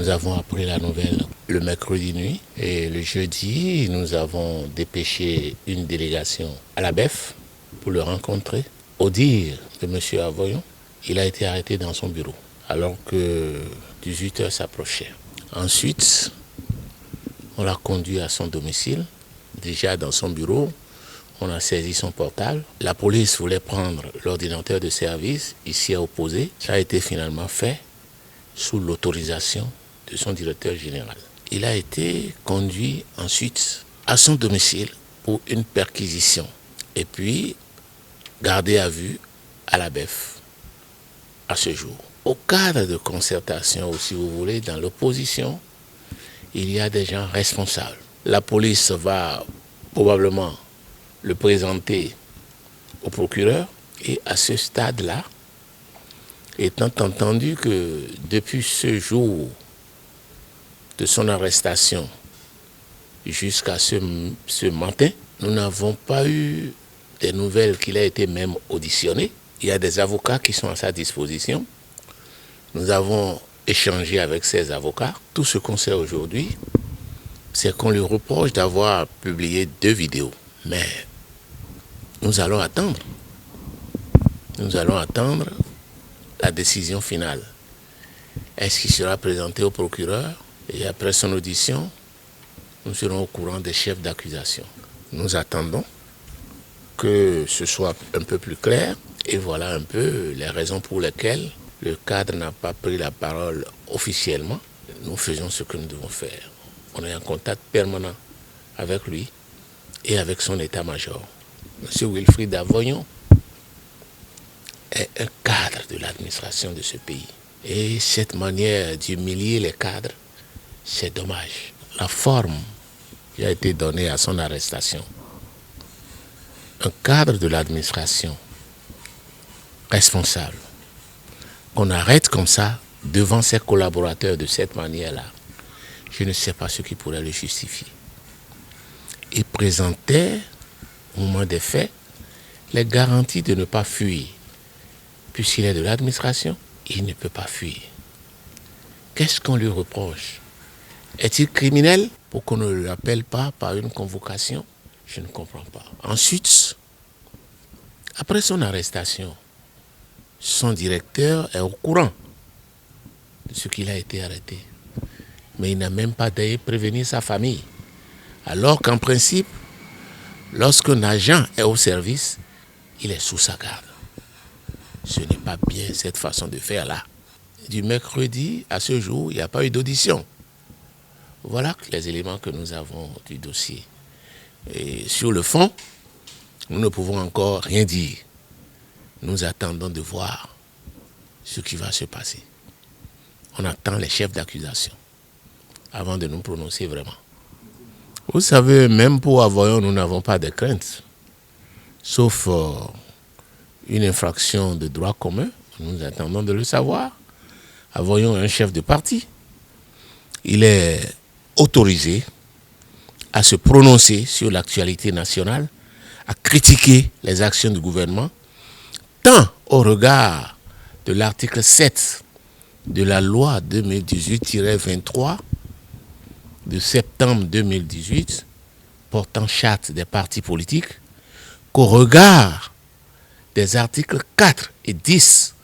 Nous avons appris la nouvelle le mercredi nuit et le jeudi, nous avons dépêché une délégation à la BEF pour le rencontrer. Au dire de M. Avoyon, il a été arrêté dans son bureau alors que 18h s'approchait. Ensuite, on l'a conduit à son domicile. Déjà dans son bureau, on a saisi son portable. La police voulait prendre l'ordinateur de service, il s'y est opposé. Ça a été finalement fait sous l'autorisation de son directeur général. Il a été conduit ensuite à son domicile pour une perquisition et puis gardé à vue à la BEF à ce jour. Au cadre de concertation, ou si vous voulez, dans l'opposition, il y a des gens responsables. La police va probablement le présenter au procureur et à ce stade-là, étant entendu que depuis ce jour de son arrestation jusqu'à ce matin, nous n'avons pas eu des nouvelles qu'il a été même auditionné. Il y a des avocats qui sont à sa disposition. Nous avons échangé avec ces avocats. Tout ce qu'on sait aujourd'hui, c'est qu'on lui reproche d'avoir publié 2 vidéos. Mais nous allons attendre. Nous allons attendre la décision finale. Est-ce qu'il sera présenté au procureur? Et après son audition, nous serons au courant des chefs d'accusation. Nous attendons que ce soit un peu plus clair. Et voilà un peu les raisons pour lesquelles le cadre n'a pas pris la parole officiellement. Nous faisons ce que nous devons faire. On est en contact permanent avec lui et avec son état-major. M. Wilfried Avoyon est un cadre de l'administration de ce pays. Et cette manière d'humilier les cadres, c'est dommage. La forme qui a été donnée à son arrestation, un cadre de l'administration responsable, qu'on arrête comme ça devant ses collaborateurs de cette manière-là, je ne sais pas ce qui pourrait le justifier. Il présentait, au moment des faits, les garanties de ne pas fuir. Puisqu'il est de l'administration, il ne peut pas fuir. Qu'est-ce qu'on lui reproche? Est-il criminel pour qu'on ne l'appelle pas par une convocation? Je ne comprends pas. Ensuite, après son arrestation, son directeur est au courant de ce qu'il a été arrêté. Mais il n'a même pas d'ailleurs prévenu sa famille. Alors qu'en principe, lorsqu'un agent est au service, il est sous sa garde. Ce n'est pas bien cette façon de faire là. Du mercredi à ce jour, il n'y a pas eu d'audition. Voilà les éléments que nous avons du dossier. Et sur le fond, nous ne pouvons encore rien dire. Nous attendons de voir ce qui va se passer. On attend les chefs d'accusation avant de nous prononcer vraiment. Vous savez, même pour Avoyon, nous n'avons pas de crainte. Sauf une infraction de droit commun. Nous attendons de le savoir. Avoyon est un chef de parti. Il est autorisé à se prononcer sur l'actualité nationale, à critiquer les actions du gouvernement, tant au regard de l'article 7 de la loi 2018-23 de septembre 2018 portant charte des partis politiques, qu'au regard des articles 4 et 10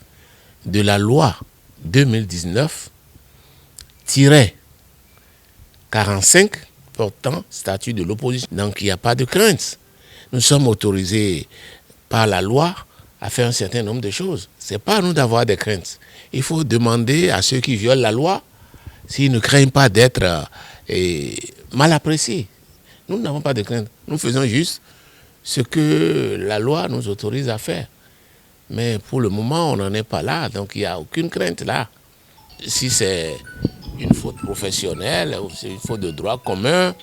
de la loi 2019-45 portant statut de l'opposition. Donc il n'y a pas de crainte. Nous sommes autorisés par la loi à faire un certain nombre de choses. Ce n'est pas à nous d'avoir des craintes. Il faut demander à ceux qui violent la loi s'ils ne craignent pas d'être mal appréciés. Nous n'avons pas de crainte. Nous faisons juste ce que la loi nous autorise à faire. Mais pour le moment, on n'en est pas là, donc il n'y a aucune crainte là. Si c'est une faute professionnelle ou c'est une faute de droit commun,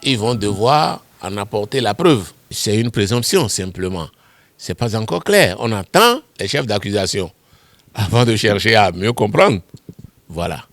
ils vont devoir en apporter la preuve. C'est une présomption simplement. Ce n'est pas encore clair. On attend les chefs d'accusation avant de chercher à mieux comprendre. Voilà.